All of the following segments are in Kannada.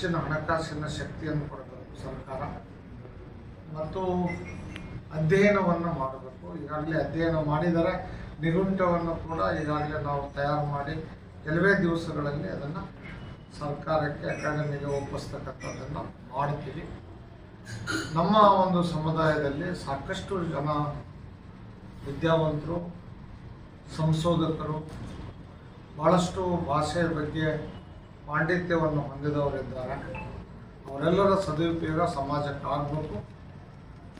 ಹೆಚ್ಚಿನ ಹಣಕಾಸಿನ ಶಕ್ತಿಯನ್ನು ಕೊಡಬೇಕು ಸರ್ಕಾರ ಮತ್ತು ಅಧ್ಯಯನವನ್ನು ಮಾಡಬೇಕು. ಈಗಾಗಲೇ ಅಧ್ಯಯನ ಮಾಡಿದರೆ ನಿಗುಂಟವನ್ನು ಕೂಡ ಈಗಾಗಲೇ ನಾವು ತಯಾರು ಮಾಡಿ ಕೆಲವೇ ದಿವಸಗಳಲ್ಲಿ ಅದನ್ನು ಸರ್ಕಾರಕ್ಕೆ ಅಕಾಡೆಮಿಗೆ ಒಪ್ಪಿಸ್ತಕ್ಕಂಥದ್ದನ್ನು ಮಾಡ್ತೀವಿ. ನಮ್ಮ ಒಂದು ಸಮುದಾಯದಲ್ಲಿ ಸಾಕಷ್ಟು ಜನ ವಿದ್ಯಾವಂತರು, ಸಂಶೋಧಕರು, ಭಾಳಷ್ಟು ಭಾಷೆಯ ಬಗ್ಗೆ ಪಾಂಡಿತ್ಯವನ್ನು ಹೊಂದಿದವರಿದ್ದಾರೆ. ಅವರೆಲ್ಲರ ಸದುಪಯೋಗ ಸಮಾಜಕ್ಕೆ ಆಗಬೇಕು.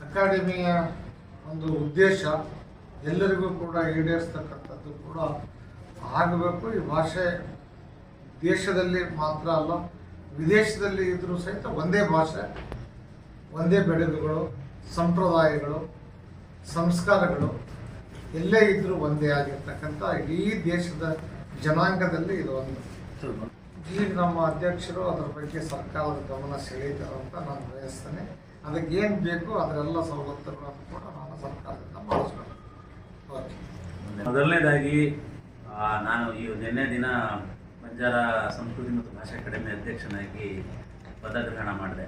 ಅಕಾಡೆಮಿಯ ಒಂದು ಉದ್ದೇಶ ಎಲ್ಲರಿಗೂ ಕೂಡ ಈಡೇರಿಸ್ತಕ್ಕಂಥದ್ದು ಕೂಡ ಆಗಬೇಕು. ಈ ಭಾಷೆ ದೇಶದಲ್ಲಿ ಮಾತ್ರ ಅಲ್ಲ, ವಿದೇಶದಲ್ಲಿ ಇದ್ದರೂ ಸಹಿತ ಒಂದೇ ಭಾಷೆ, ಒಂದೇ ಬೆಳೆಗಳು, ಸಂಪ್ರದಾಯಗಳು, ಸಂಸ್ಕಾರಗಳು ಎಲ್ಲೇ ಇದ್ದರೂ ಒಂದೇ ಆಗಿರ್ತಕ್ಕಂಥ ಇಡೀ ದೇಶದ ಜನಾಂಗದಲ್ಲಿ ಇದು ಒಂದು. ಈಗ ನಮ್ಮ ಅಧ್ಯಕ್ಷರು ಅದರ ಬಗ್ಗೆ ಸರ್ಕಾರದ ಗಮನ ಸೆಳೀತಾರೆ ಅಂತ ನಾನು ಬಯಸ್ತೇನೆ. ಅದಕ್ಕೆ ಏನು ಬೇಕು ಅದರೆಲ್ಲ ಸವಲತ್ತುಗಳನ್ನು ಕೂಡ ನಾನು ಸರ್ಕಾರದಿಂದ ಮಾಡಿಸ್ಬೇಕು. ಓಕೆ. ಮೊದಲನೇದಾಗಿ ನಾನು ಈ ನಿನ್ನೆ ದಿನ ಬಂಜಾರ ಸಂಸ್ಕೃತಿ ಮತ್ತು ಭಾಷಾ ಅಕಾಡೆಮಿ ಅಧ್ಯಕ್ಷನಾಗಿ ಪದಗ್ರಹಣ ಮಾಡಿದೆ.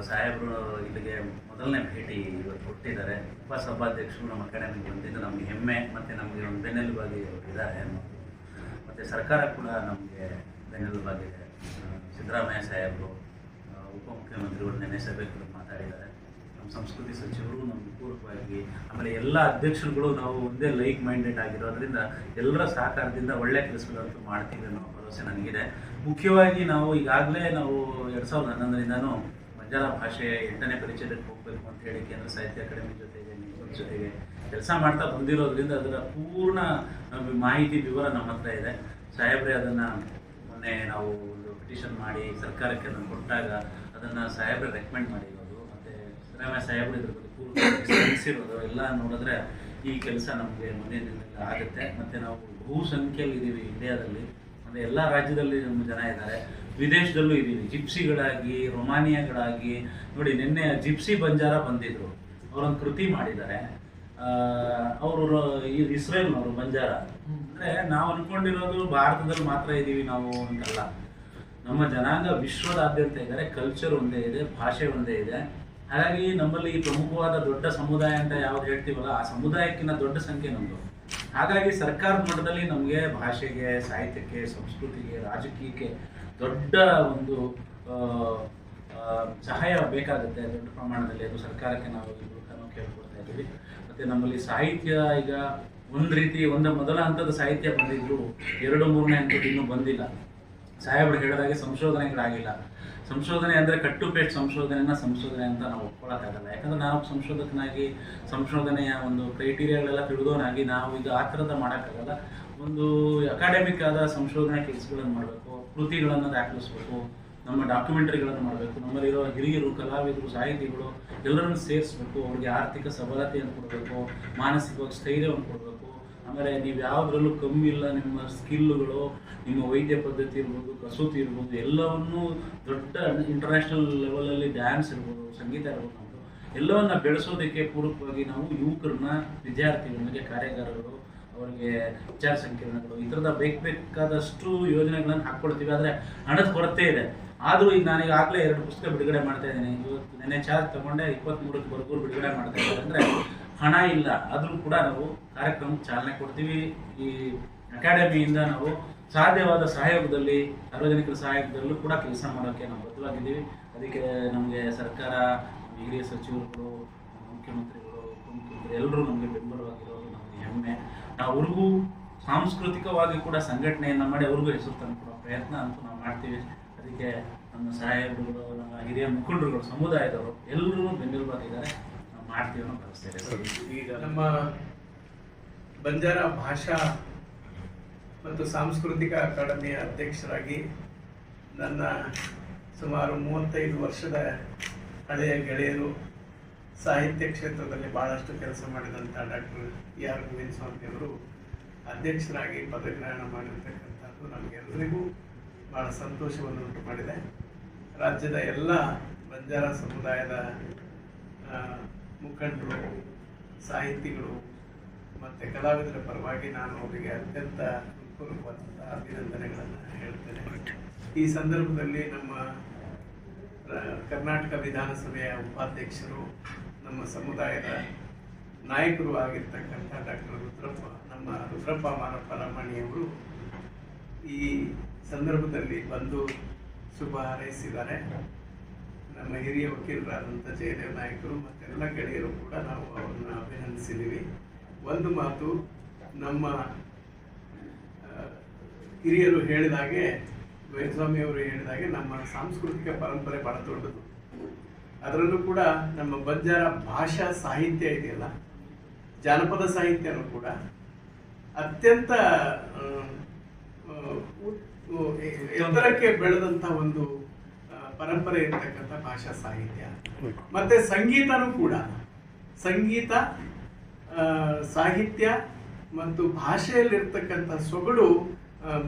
ಸಾಹೇಬರು ಇಲ್ಲಿಗೆ ಮೊದಲನೇ ಭೇಟಿ ಇವತ್ತು ಕೊಟ್ಟಿದ್ದಾರೆ. ಉಪಸಭಾಧ್ಯಕ್ಷರು ನಮ್ಮ ಅಕಾಡೆಮಿಗೆ ಬಂದಿದ್ದು ನಮಗೆ ಹೆಮ್ಮೆ ಮತ್ತು ನಮಗೆ ಒಂದು ಬೆನ್ನೆಲುಬಾಗಿ ಇದ್ದಾರೆ. ಮತ್ತು ಸರ್ಕಾರ ಕೂಡ ನಮಗೆ ಬೆನ್ನೆಲುಬಾಗಿದೆ. ಸಿದ್ದರಾಮಯ್ಯ ಸಾಹೇಬರು, ಉಪಮುಖ್ಯಮಂತ್ರಿಗಳು ನೆನ್ನೆ ಸಭೆ ಕೂಡ ಮಾತಾಡಿದ್ದಾರೆ. ನಮ್ಮ ಸಂಸ್ಕೃತಿ ಸಚಿವರು ನಮಗೆ ಪೂರ್ವಕವಾಗಿ, ಆಮೇಲೆ ಎಲ್ಲ ಅಧ್ಯಕ್ಷರುಗಳು ನಾವು ಒಂದೇ ಲೈಕ್ ಮೈಂಡೆಡ್ ಆಗಿರೋದ್ರಿಂದ ಎಲ್ಲರ ಸಹಕಾರದಿಂದ ಒಳ್ಳೆ ಕೆಲಸಗಳಂತೂ ಮಾಡ್ತೀವಿ ಅನ್ನೋ ಭರವಸೆ ನನಗಿದೆ. ಮುಖ್ಯವಾಗಿ ನಾವು ಈಗಾಗಲೇ ನಾವು 2011ರಿಂದನೂ ಬಂಜಾರ ಭಾಷೆ 8ನೇ ಪರಿಚಯಕ್ಕೆ ಹೋಗಬೇಕು ಅಂತ ಹೇಳಿ ಕೇಂದ್ರ ಸಾಹಿತ್ಯ ಅಕಾಡೆಮಿ ಜೊತೆಗೆ ನಿಮ್ಮ ಜೊತೆಗೆ ಕೆಲಸ ಮಾಡ್ತಾ ಬಂದಿರೋದ್ರಿಂದ ಅದರ ಪೂರ್ಣ ಮಾಹಿತಿ ವಿವರ ನಮ್ಮ ಹತ್ರ ಇದೆ. ಸಾಹೇಬ್ರೆ ಅದನ್ನು ಮೊನ್ನೆ ನಾವು ಒಂದು ಪಿಟಿಷನ್ ಮಾಡಿ ಸರ್ಕಾರಕ್ಕೆ ಅದನ್ನು ಕೊಟ್ಟಾಗ ಅದನ್ನು ಸಾಹೇಬ್ರೆ ರೆಕಮೆಂಡ್ ಮಾಡಿರೋದು ಮತ್ತು ಸಿದ್ದರಾಮಯ್ಯ ಸಾಹೇಬ್ರು ಇದ್ರ ಬಗ್ಗೆ ಪೂರ್ವ ಎಲ್ಲ ನೋಡಿದ್ರೆ ಈ ಕೆಲಸ ನಮಗೆ ಮುಂದಿನ ದಿನದಲ್ಲಿ ಆಗುತ್ತೆ. ಮತ್ತು ನಾವು ಬಹುಸಂಖ್ಯೆಯಲ್ಲಿ ಇದ್ದೀವಿ ಇಂಡಿಯಾದಲ್ಲಿ, ಅಂದರೆ ಎಲ್ಲ ರಾಜ್ಯದಲ್ಲಿ ನಮ್ಮ ಜನ ಇದ್ದಾರೆ, ವಿದೇಶದಲ್ಲೂ ಇದ್ದೀವಿ. ಜಿಪ್ಸಿಗಳಾಗಿ, ರೊಮಾನಿಯಾಗಳಾಗಿ ನೋಡಿ, ನಿನ್ನೆ ಜಿಪ್ಸಿ ಬಂಜಾರ ಬಂದಿದ್ರು, ಅವರೊಂದು ಕೃತಿ ಮಾಡಿದ್ದಾರೆ. ಅವರು ಇಸ್ರೇಲ್ನವರು ಬಂಜಾರ. ಅಂದರೆ ನಾವು ಅಂದ್ಕೊಂಡಿರೋದು ಭಾರತದಲ್ಲಿ ಮಾತ್ರ ಇದ್ದೀವಿ ನಾವು ಅಂತಲ್ಲ, ನಮ್ಮ ಜನಾಂಗ ವಿಶ್ವದಾದ್ಯಂತ ಇದ್ದಾರೆ. ಕಲ್ಚರ್ ಒಂದೇ ಇದೆ, ಭಾಷೆ ಒಂದೇ ಇದೆ. ಹಾಗಾಗಿ ನಮ್ಮಲ್ಲಿ ಈ ಪ್ರಮುಖವಾದ ದೊಡ್ಡ ಸಮುದಾಯ ಅಂತ ಯಾವ್ದು ಹೇಳ್ತೀವಲ್ಲ, ಆ ಸಮುದಾಯಕ್ಕಿಂತ ದೊಡ್ಡ ಸಂಖ್ಯೆ ನಮ್ಮದು. ಹಾಗಾಗಿ ಸರ್ಕಾರದ ಮಟ್ಟದಲ್ಲಿ ನಮಗೆ ಭಾಷೆಗೆ, ಸಾಹಿತ್ಯಕ್ಕೆ, ಸಂಸ್ಕೃತಿಗೆ, ರಾಜಕೀಯಕ್ಕೆ ದೊಡ್ಡ ಒಂದು ಸಹಾಯ ಬೇಕಾಗುತ್ತೆ ದೊಡ್ಡ ಪ್ರಮಾಣದಲ್ಲಿ. ಅದು ಸರ್ಕಾರಕ್ಕೆ ನಾವು ಕೇಳ್ಕೊಡ್ತಾ ಇದ್ದೀವಿ. ಮತ್ತು ನಮ್ಮಲ್ಲಿ ಸಾಹಿತ್ಯ ಈಗ ಒಂದು ರೀತಿ ಮೊದಲ ಹಂತದ ಸಾಹಿತ್ಯ ಬಂದಿದ್ರು, 2-3ನೇ ಹಂತದ್ದು ಇನ್ನೂ ಬಂದಿಲ್ಲ. ಸಾಹೇಬರು ಹೇಳಿದಾಗೆ ಸಂಶೋಧನೆಗಳಾಗಿಲ್ಲ. ಸಂಶೋಧನೆ ಅಂದರೆ ಕಟ್ಟುಪೇಟ್ ಸಂಶೋಧನೆ ಅಂತ ನಾವು ಒಪ್ಕೊಳ್ಳೋಕ್ಕಾಗಲ್ಲ. ಯಾಕಂದರೆ ನಾವು ಸಂಶೋಧಕನಾಗಿ ಸಂಶೋಧನೆಯ ಒಂದು ಕ್ರೈಟೀರಿಯಾಗಳೆಲ್ಲ ತಿಳಿದೋನಾಗಿ ನಾವು ಈಗ ಆ ಥರದ ಮಾಡೋಕ್ಕಾಗಲ್ಲ. ಒಂದು ಅಕಾಡೆಮಿಕ್ ಆದ ಸಂಶೋಧನೆ ಕೆಲಸಗಳನ್ನು ಮಾಡಬೇಕು, ಕೃತಿಗಳನ್ನು ದಾಖಲಿಸ್ಬೇಕು, ನಮ್ಮ ಡಾಕ್ಯುಮೆಂಟ್ರಿಗಳನ್ನು ಮಾಡಬೇಕು, ನಮ್ಮಲ್ಲಿರೋ ಹಿರಿಯರು, ಕಲಾವಿದರು, ಸಾಹಿತಿಗಳು ಎಲ್ಲರನ್ನು ಸೇರಿಸ್ಬೇಕು, ಅವ್ರಿಗೆ ಆರ್ಥಿಕ ಸಬಲತೆಯನ್ನು ಕೊಡಬೇಕು, ಮಾನಸಿಕವಾಗಿ ಸ್ಥೈರ್ಯವನ್ನು ಕೊಡಬೇಕು. ಆಮೇಲೆ ನೀವು ಯಾವುದರಲ್ಲೂ ಕಮ್ಮಿ ಇಲ್ಲ, ನಿಮ್ಮ ಸ್ಕಿಲ್ಲುಗಳು, ನಿಮ್ಮ ವೈದ್ಯ ಪದ್ಧತಿ ಇರ್ಬೋದು, ಕಸೂತಿ ಇರ್ಬೋದು, ಎಲ್ಲವನ್ನೂ ದೊಡ್ಡ ಇಂಟರ್ನ್ಯಾಷನಲ್ ಲೆವೆಲಲ್ಲಿ ಡ್ಯಾನ್ಸ್ ಇರ್ಬೋದು, ಸಂಗೀತ ಇರ್ಬೋದು, ನಮ್ಮದು ಎಲ್ಲವನ್ನ ಬೆಳೆಸೋದಕ್ಕೆ ಪೂರಕವಾಗಿ ನಾವು ಯುವಕರನ್ನ, ವಿದ್ಯಾರ್ಥಿಗಳಿಗೆ, ಕಾರ್ಯಾಗಾರಗಳು, ಅವರಿಗೆ ವಿಚಾರ ಸಂಕಿರಣಗಳು, ಈ ಥರದ ಬೇಕಾದಷ್ಟು ಯೋಜನೆಗಳನ್ನು ಹಾಕ್ಕೊಳ್ತೀವಿ. ಆದರೆ ಹಣದ ಕೊರತೆ ಇದೆ. ಆದರೂ ಈಗ ನಾನೀಗ ಆಗಲೇ 2 ಪುಸ್ತಕ ಬಿಡುಗಡೆ ಮಾಡ್ತಾ ಇದ್ದೀನಿ. ಇವತ್ತು ನೆನ್ನೆ ಚಾರ್ಜ್ ತಗೊಂಡೆ 23ಕ್ಕೆ ಬರ್ಗೂರು ಬಿಡುಗಡೆ ಮಾಡ್ತಾ ಇದ್ದಾರೆ. ಅಂದರೆ ಹಣ ಇಲ್ಲ, ಆದರೂ ಕೂಡ ನಾವು ಕಾರ್ಯಕ್ರಮಕ್ಕೆ ಚಾಲನೆ ಕೊಡ್ತೀವಿ. ಈ ಅಕಾಡೆಮಿಯಿಂದ ನಾವು ಸಾಧ್ಯವಾದ ಸಹಯೋಗದಲ್ಲಿ, ಸಾರ್ವಜನಿಕರ ಸಹಯೋಗದಲ್ಲೂ ಕೂಡ ಕೆಲಸ ಮಾಡೋಕ್ಕೆ ನಾವು ಬದ್ಧವಾಗಿದ್ದೀವಿ. ಅದಕ್ಕೆ ನಮಗೆ ಸರ್ಕಾರ, ಹಿರಿಯ ಸಚಿವರುಗಳು, ಮುಖ್ಯಮಂತ್ರಿಗಳು, ಉಪಮುಖ್ಯಮಂತ್ರಿ ಎಲ್ಲರೂ ನಮಗೆ ಬೆಂಬಲವಾಗಿರೋದು ನಮಗೆ ಹೆಮ್ಮೆ. ಅವ್ರಿಗೂ ಸಾಂಸ್ಕೃತಿಕವಾಗಿ ಕೂಡ ಸಂಘಟನೆಯನ್ನು ಮಾಡಿ ಅವ್ರಿಗೂ ಹೆಸರು ತಂದುಕೊಡೋ ಪ್ರಯತ್ನ ಅಂತೂ ನಾವು ಮಾಡ್ತೀವಿ. ಅದಕ್ಕೆ ನಮ್ಮ ಸಾಹೇಬರುಗಳು, ನಮ್ಮ ಹಿರಿಯ ಮುಖಂಡರುಗಳು, ಸಮುದಾಯದವರು ಎಲ್ಲರೂ ಬೆನ್ನೆಲುಬಾಗಿದ್ದಾರೆ. ನಾವು ಮಾಡ್ತೀವಿ ಅನ್ನೋ ಭಾವಿಸ್ತೇವೆ. ಈಗ ನಮ್ಮ ಬಂಜಾರ ಭಾಷಾ ಮತ್ತು ಸಾಂಸ್ಕೃತಿಕ ಅಕಾಡೆಮಿಯ ಅಧ್ಯಕ್ಷರಾಗಿ ನನ್ನ ಸುಮಾರು 35 ವರ್ಷದ ಹಳೆಯ ಗೆಳೆಯರು, ಸಾಹಿತ್ಯ ಕ್ಷೇತ್ರದಲ್ಲಿ ಭಾಳಷ್ಟು ಕೆಲಸ ಮಾಡಿದಂಥ ಡಾಕ್ಟರ್ ER ಗೋವಿಂದ ಸ್ವಾಮಿಯವರು ಅಧ್ಯಕ್ಷರಾಗಿ ಪದಗ್ರಹಣ ಮಾಡಿರ್ತಕ್ಕಂಥದ್ದು ನಮಗೆಲ್ಲರಿಗೂ ಭಾಳ ಸಂತೋಷವನ್ನು ಉಂಟು ಮಾಡಿದೆ. ರಾಜ್ಯದ ಎಲ್ಲ ಬಂಜಾರ ಸಮುದಾಯದ ಮುಖಂಡರು, ಸಾಹಿತಿಗಳು ಮತ್ತು ಕಲಾವಿದರ ಪರವಾಗಿ ನಾನು ಅವರಿಗೆ ಅತ್ಯಂತ ಹೃತ್ಪೂರ್ವಕವಾದಂಥ ಅಭಿನಂದನೆಗಳನ್ನು ಹೇಳ್ತೇನೆ. ಈ ಸಂದರ್ಭದಲ್ಲಿ ನಮ್ಮ ಕರ್ನಾಟಕ ವಿಧಾನಸಭೆಯ ಉಪಾಧ್ಯಕ್ಷರು, ನಮ್ಮ ಸಮುದಾಯದ ನಾಯಕರು ಆಗಿರ್ತಕ್ಕಂಥ ಡಾಕ್ಟರ್ ರುದ್ರಪ್ಪ ಮಾರಪ್ಪ ಲಮಾಣಿಯವರು ಈ ಸಂದರ್ಭದಲ್ಲಿ ಬಂದು ಶುಭ ಹಾರೈಸಿದ್ದಾರೆ. ನಮ್ಮ ಹಿರಿಯ ವಕೀಲರಾದಂಥ ಜಯದೇವ್ ನಾಯಕರು ಮತ್ತೆಲ್ಲ ಗೆಳೆಯರು ಕೂಡ ನಾವು ಅವರನ್ನು ಅಭಿನಂದಿಸಿದ್ದೀವಿ. ಒಂದು ಮಾತು, ನಮ್ಮ ಹಿರಿಯರು ಹೇಳಿದಾಗೆ, ವೈಸ್ವಾಮಿಯವರು ಹೇಳಿದಾಗೆ, ನಮ್ಮ ಸಾಂಸ್ಕೃತಿಕ ಪರಂಪರೆ ಬಹಳ ದೊಡ್ಡದು. ಅದರಲ್ಲೂ ಕೂಡ ನಮ್ಮ ಬಂಜಾರ ಭಾಷಾ ಸಾಹಿತ್ಯ ಇದೆಯಲ್ಲ, ಜಾನಪದ ಸಾಹಿತ್ಯನೂ ಕೂಡ ಅತ್ಯಂತ ಎತ್ತರಕ್ಕೆ ಬೆಳೆದಂಥ ಒಂದು ಪರಂಪರೆ ಇರತಕ್ಕಂಥ ಭಾಷಾ ಸಾಹಿತ್ಯ. ಮತ್ತೆ ಸಂಗೀತನೂ ಕೂಡ, ಸಂಗೀತ, ಸಾಹಿತ್ಯ ಮತ್ತು ಭಾಷೆಯಲ್ಲಿರ್ತಕ್ಕಂಥ ಸೊಗಡು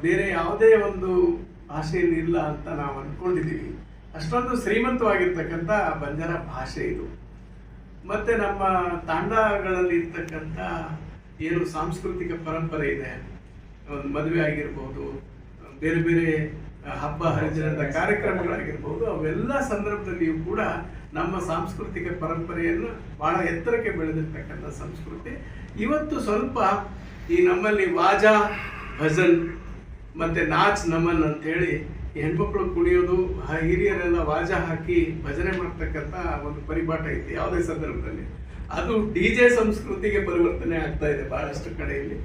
ಬೇರೆ ಯಾವುದೇ ಒಂದು ಭಾಷೆಯಲ್ಲಿ ಇಲ್ಲ ಅಂತ ನಾವು ಅಂದ್ಕೊಂಡಿದ್ದೀವಿ. ಅಷ್ಟೊಂದು ಶ್ರೀಮಂತವಾಗಿರ್ತಕ್ಕಂಥ ಬಂಜಾರ ಭಾಷೆ ಇದು. ಮತ್ತೆ ನಮ್ಮ ತಾಂಡಗಳಲ್ಲಿ ಇರ್ತಕ್ಕಂಥ ಏನು ಸಾಂಸ್ಕೃತಿಕ ಪರಂಪರೆ ಇದೆ, ಒಂದು ಮದುವೆ ಆಗಿರ್ಬೋದು, ಬೇರೆ ಬೇರೆ ಹಬ್ಬ ಹರಿದಿನದ ಕಾರ್ಯಕ್ರಮಗಳಾಗಿರ್ಬೋದು, ಅವೆಲ್ಲ ಸಂದರ್ಭದಲ್ಲಿಯೂ ಕೂಡ ನಮ್ಮ ಸಾಂಸ್ಕೃತಿಕ ಪರಂಪರೆಯನ್ನು ಬಹಳ ಎತ್ತರಕ್ಕೆ ಬೆಳೆದಿರ್ತಕ್ಕಂಥ ಸಂಸ್ಕೃತಿ. ಇವತ್ತು ಸ್ವಲ್ಪ ಈ ನಮ್ಮಲ್ಲಿ ವಾಜಾ, ಭಜನ್ ಮತ್ತೆ ನಾಚ್ ನಮನ್ ಅಂತೇಳಿ ಹೆಣ್ಮಕ್ಳು ಕುಣಿಯೋದು, ಹಿರಿಯರೆಲ್ಲ ವಾಜಾ ಹಾಕಿ ಭಜನೆ ಮಾಡ್ತಕ್ಕಂಥ ಒಂದು ಪರಿಪಾಠ ಐತಿ ಯಾವುದೇ ಸಂದರ್ಭದಲ್ಲಿ. ಅದು DJ ಸಂಸ್ಕೃತಿಗೆ ಪರಿವರ್ತನೆ ಆಗ್ತಾ ಇದೆ ಬಹಳಷ್ಟು ಕಡೆಯಲ್ಲಿ.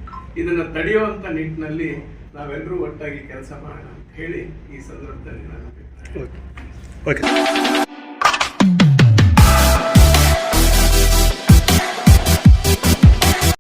ಇದನ್ನು ತಡೆಯುವಂಥ ನಿಟ್ಟಿನಲ್ಲಿ ನಾವೆಲ್ಲರೂ ಒಟ್ಟಾಗಿ ಕೆಲಸ ಮಾಡೋಣ ಅಂತ ಹೇಳಿ ಈ ಸಂದರ್ಭದಲ್ಲಿ ನಾನು